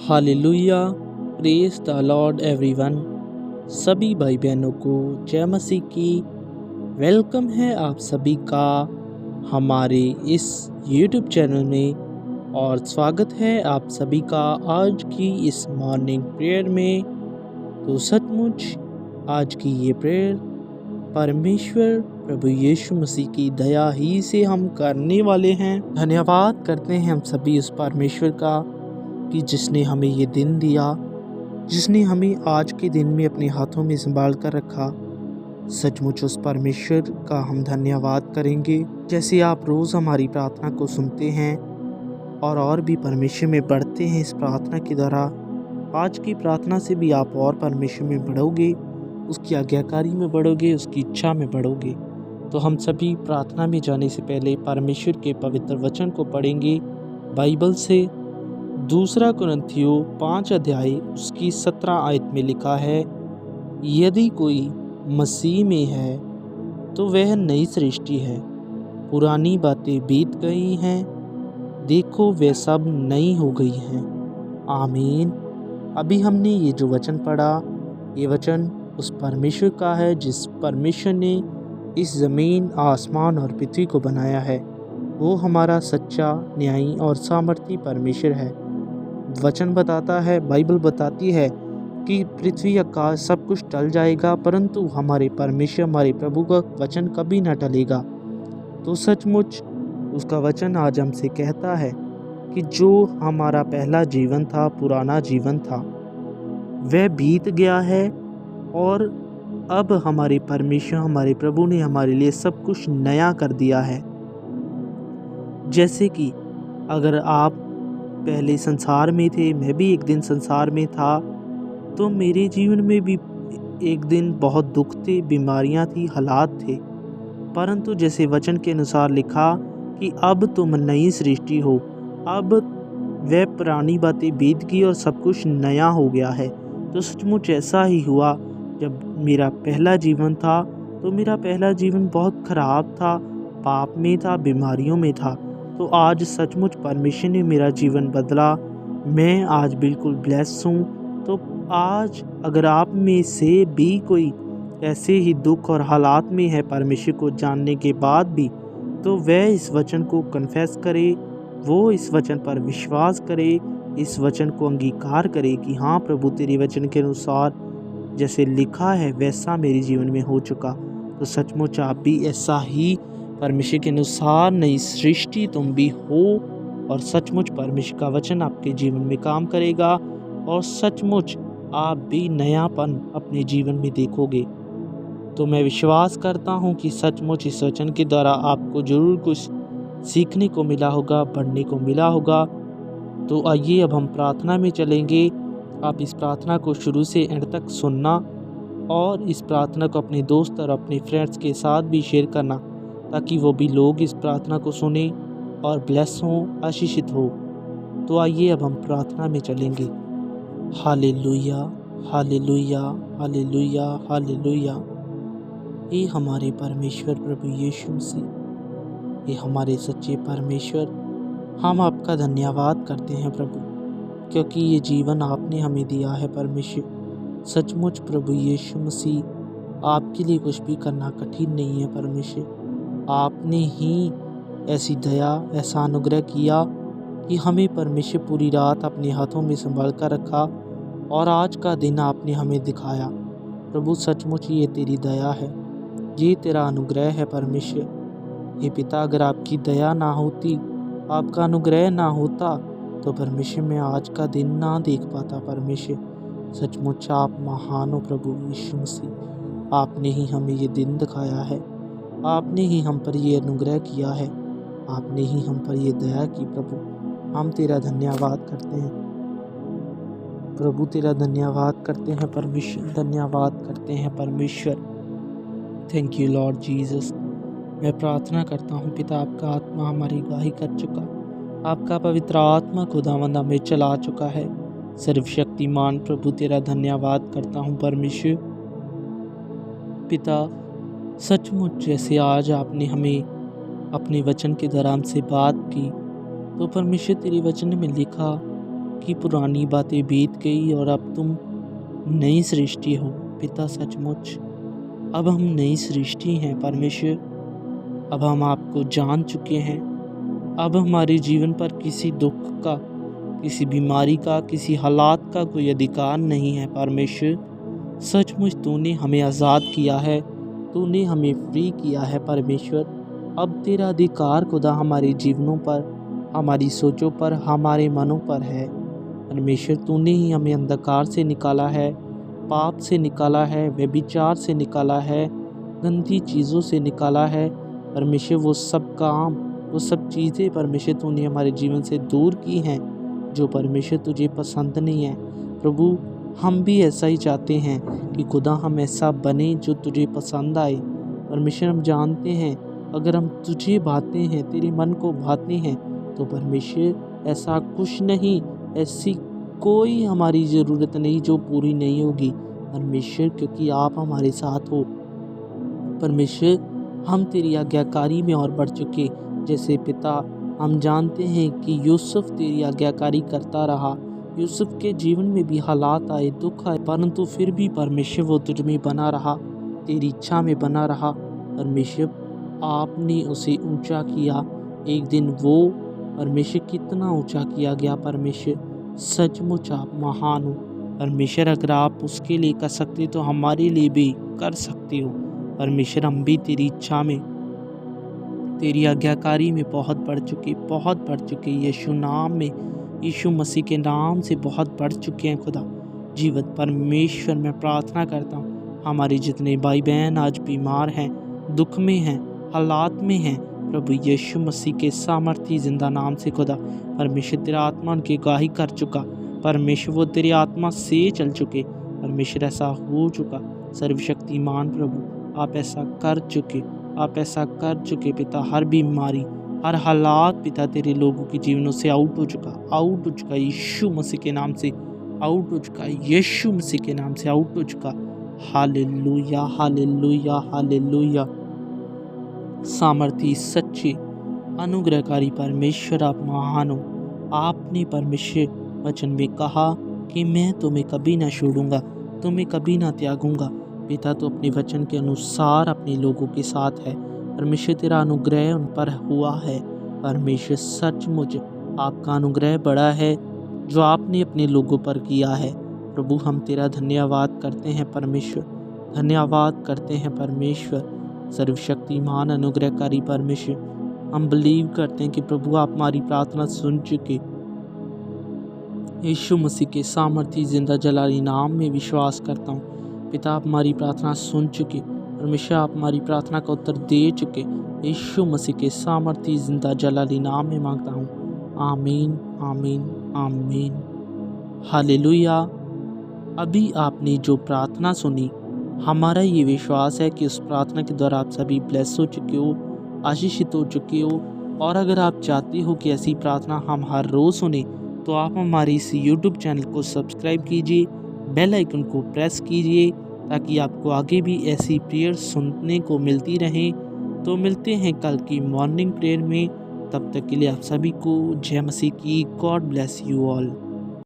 Hallelujah, praise the Lord everyone. सभी भाई बहनों को जय मसीह की। वेलकम है आप सभी का हमारे इस यूट्यूब चैनल में और स्वागत है आप सभी का आज की इस मॉर्निंग प्रेयर में। तो सचमुच आज की ये प्रेयर परमेश्वर प्रभु यीशु मसीह की दया ही से हम करने वाले हैं। धन्यवाद करते हैं हम सभी उस परमेश्वर का कि जिसने हमें ये दिन दिया, जिसने हमें आज के दिन में अपने हाथों में संभाल कर रखा। सचमुच उस परमेश्वर का हम धन्यवाद करेंगे। जैसे आप रोज़ हमारी प्रार्थना को सुनते हैं और भी परमेश्वर में बढ़ते हैं इस प्रार्थना के द्वारा, आज की प्रार्थना से भी आप और परमेश्वर में बढ़ोगे, उसकी आज्ञाकारी में बढ़ोगे, उसकी इच्छा में बढ़ोगे। तो हम सभी प्रार्थना में जाने से पहले परमेश्वर के पवित्र वचन को पढ़ेंगे बाइबल से। दूसरा कुरिन्थियों 5 अध्याय उसकी 17 आयत में लिखा है, यदि कोई मसीह में है तो वह नई सृष्टि है, पुरानी बातें बीत गई हैं, देखो वे सब नई हो गई हैं। आमीन। अभी हमने ये जो वचन पढ़ा, ये वचन उस परमेश्वर का है जिस परमेश्वर ने इस ज़मीन, आसमान और पृथ्वी को बनाया है। वो हमारा सच्चा, न्यायी और सामर्थी परमेश्वर है। वचन बताता है, बाइबल बताती है कि पृथ्वी आकाश सब कुछ टल जाएगा, परंतु हमारे परमेश्वर, हमारे प्रभु का वचन कभी न टलेगा। तो सचमुच उसका वचन आज हमसे कहता है कि जो हमारा पहला जीवन था, पुराना जीवन था, वह बीत गया है और अब हमारे परमेश्वर, हमारे प्रभु ने हमारे लिए सब कुछ नया कर दिया है। जैसे कि अगर आप पहले संसार में थे, मैं भी एक दिन संसार में था, तो मेरे जीवन में भी एक दिन बहुत दुख थे, बीमारियां थी, हालात थे। परंतु जैसे वचन के अनुसार लिखा कि अब तुम नई सृष्टि हो, अब वह पुरानी बातें बीत गई और सब कुछ नया हो गया है। तो सचमुच ऐसा ही हुआ। जब मेरा पहला जीवन था, तो मेरा पहला जीवन बहुत खराब था, पाप में था, बीमारियों में था। तो आज सचमुच परमेश्वर ने मेरा जीवन बदला, मैं आज बिल्कुल ब्लेस हूँ। तो आज अगर आप में से भी कोई ऐसे ही दुख और हालात में है परमेश्वर को जानने के बाद भी, तो वह इस वचन को कन्फेस करे, वो इस वचन पर विश्वास करे, इस वचन को अंगीकार करे कि हाँ प्रभु, तेरे वचन के अनुसार जैसे लिखा है वैसा मेरे जीवन में हो चुका। तो सचमुच आप भी ऐसा ही परमेश्वर के अनुसार नई सृष्टि तुम भी हो और सचमुच परमेश्वर का वचन आपके जीवन में काम करेगा और सचमुच आप भी नयापन अपने जीवन में देखोगे। तो मैं विश्वास करता हूँ कि सचमुच इस वचन के द्वारा आपको ज़रूर कुछ सीखने को मिला होगा, पढ़ने को मिला होगा। तो आइए अब हम प्रार्थना में चलेंगे। आप इस प्रार्थना को शुरू से एंड तक सुनना और इस प्रार्थना को अपने दोस्त और अपने फ्रेंड्स के साथ भी शेयर करना, ताकि वो भी लोग इस प्रार्थना को सुने और ब्लेस हों, आशीषित हो। तो आइए अब हम प्रार्थना में चलेंगे। Hallelujah, hallelujah, hallelujah, hallelujah. ये हमारे परमेश्वर प्रभु यीशु मसीह, ये हमारे सच्चे परमेश्वर, हम आपका धन्यवाद करते हैं प्रभु, क्योंकि ये जीवन आपने हमें दिया है परमेश्वर। सचमुच प्रभु यीशु मसीह, आपके लिए कुछ भी करना कठिन नहीं है परमेश्वर। आपने ही ऐसी दया, ऐसा अनुग्रह किया कि हमें परमेश्वर पूरी रात अपने हाथों में संभाल कर रखा और आज का दिन आपने हमें दिखाया। प्रभु सचमुच ये तेरी दया है, ये तेरा अनुग्रह है परमेश्वर। हे पिता, अगर आपकी दया ना होती, आपका अनुग्रह ना होता, तो परमेश्वर मैं आज का दिन ना देख पाता परमेश्वर। सचमुच आप महान हो प्रभु यीशु मसीह, आपने ही हमें ये दिन दिखाया है, आपने ही हम पर ये अनुग्रह किया है, आपने ही हम पर ये दया की प्रभु। हम तेरा धन्यवाद करते हैं प्रभु, तेरा धन्यवाद करते हैं परमेश्वर, धन्यवाद करते हैं परमेश्वर। Thank you Lord Jesus. मैं प्रार्थना करता हूँ पिता, आपका आत्मा हमारी गवाही कर चुका, आपका पवित्र आत्मा खुदावंद हमें चला चुका है। सर्वशक्तिमान प्रभु, तेरा धन्यवाद करता हूँ परमेश्वर। पिता, सचमुच जैसे आज आपने हमें अपने वचन के द्वारा हमसे बात की, तो परमेश्वर तेरे वचन में लिखा की पुरानी बातें बीत गई और अब तुम नई सृष्टि हो। पिता सचमुच अब हम नई सृष्टि हैं परमेश्वर। अब हम आपको जान चुके हैं। अब हमारे जीवन पर किसी दुख का, किसी बीमारी का, किसी हालात का कोई अधिकार नहीं है परमेश्वर। सचमुच तूने हमें आज़ाद किया है, तूने हमें फ्री किया है परमेश्वर। अब तेरा अधिकार खुदा हमारे जीवनों पर, हमारी सोचों पर, हमारे मनों पर है परमेश्वर। तूने ही हमें अंधकार से निकाला है, पाप से निकाला है, व्यभिचार से निकाला है, गंदी चीज़ों से निकाला है परमेश्वर। वो सब काम, वो सब चीज़ें परमेश्वर तूने हमारे जीवन से दूर की हैं जो परमेश्वर तुझे पसंद नहीं है। प्रभु हम भी ऐसा ही चाहते हैं कि खुदा हम ऐसा बने जो तुझे पसंद आए परमेश्वर। हम जानते हैं अगर हम तुझे भाते हैं, तेरे मन को भाते हैं, तो परमेश्वर ऐसा कुछ नहीं, ऐसी कोई हमारी ज़रूरत नहीं जो पूरी नहीं होगी परमेश्वर, क्योंकि आप हमारे साथ हो परमेश्वर। हम तेरी आज्ञाकारी में और बढ़ चुके। जैसे पिता हम जानते हैं कि यूसुफ तेरी आज्ञाकारी करता रहा। यूसुफ के जीवन में भी हालात आए, दुख आए, परंतु फिर भी परमेश्वर वो तुझ में बना रहा, तेरी इच्छा में बना रहा परमेश्वर। आपने उसे ऊंचा किया। एक दिन वो परमेश्वर कितना ऊंचा किया गया परमेश्वर। सचमुच आप महान हो परमेश्वर। अगर आप उसके लिए कर सकते तो हमारे लिए भी कर सकते हो परमेश्वर। हम भी तेरी इच्छा में, तेरी आज्ञाकारी में बहुत बढ़ चुके, बहुत बढ़ चुके। यीशु नाम में, यीशु मसीह के नाम से बहुत बढ़ चुके हैं खुदा। जीवित परमेश्वर मैं प्रार्थना करता हूँ हमारे जितने भाई बहन आज बीमार हैं, दुख में हैं, हालात में हैं, प्रभु यीशु मसीह के सामर्थी जिंदा नाम से खुदा परमेश्वर तेरा आत्मा उनकी गाही कर चुका परमेश्वर। वो तेरी आत्मा से चल चुके परमेश्वर। ऐसा हो चुका सर्वशक्तिमान प्रभु, आप ऐसा कर चुके, आप ऐसा कर चुके पिता। हर बीमारी, हर हालात पिता तेरे लोगों के जीवनों से आउट हो चुका, आउट हो चुका यीशु मसीह के नाम से, आउट हो चुका यीशु मसीह के नाम से, आउट हो चुका। Hallelujah, hallelujah, hallelujah. सामर्थी, सच्चे, अनुग्रहकारी परमेश्वर आप महान हो। आपने परमेश्वर वचन में कहा कि मैं तुम्हें कभी ना छोड़ूंगा, तुम्हें कभी ना त्यागूंगा। पिता तो अपने वचन के अनुसार अपने लोगों के साथ है परमेश्वर। तेरा अनुग्रह उन पर हुआ है परमेश्वर। सचमुच आपका अनुग्रह बड़ा है जो आपने अपने लोगों पर किया है प्रभु। हम तेरा धन्यवाद करते हैं परमेश्वर, धन्यवाद करते हैं परमेश्वर। सर्वशक्तिमान अनुग्रहकारी परमेश्वर, हम बिलीव करते हैं कि प्रभु आप हमारी प्रार्थना सुन चुके। यीशु मसीह के सामर्थी जिंदा जलाली नाम में विश्वास करता हूँ पिता आप हमारी प्रार्थना सुन चुके परमेश्वर। आप हमारी प्रार्थना का उत्तर दे चुके। यीशु मसीह के सामर्थी जिंदा जलाली नाम में मांगता हूँ, आमीन, आमीन, आमीन। हालेलुया। अभी आपने जो प्रार्थना सुनी, हमारा ये विश्वास है कि उस प्रार्थना के द्वारा आप सभी ब्लेस हो चुके हो, आशीषित हो चुके हो। और अगर आप चाहते हो कि ऐसी प्रार्थना हम हर रोज़ सुने, तो आप हमारे इस यूट्यूब चैनल को सब्सक्राइब कीजिए, बेल आइकन को प्रेस कीजिए, ताकि आपको आगे भी ऐसी प्रेयर सुनने को मिलती रहे। तो मिलते हैं कल की मॉर्निंग प्रेयर में। तब तक के लिए आप सभी को जय मसीह की। God bless you all.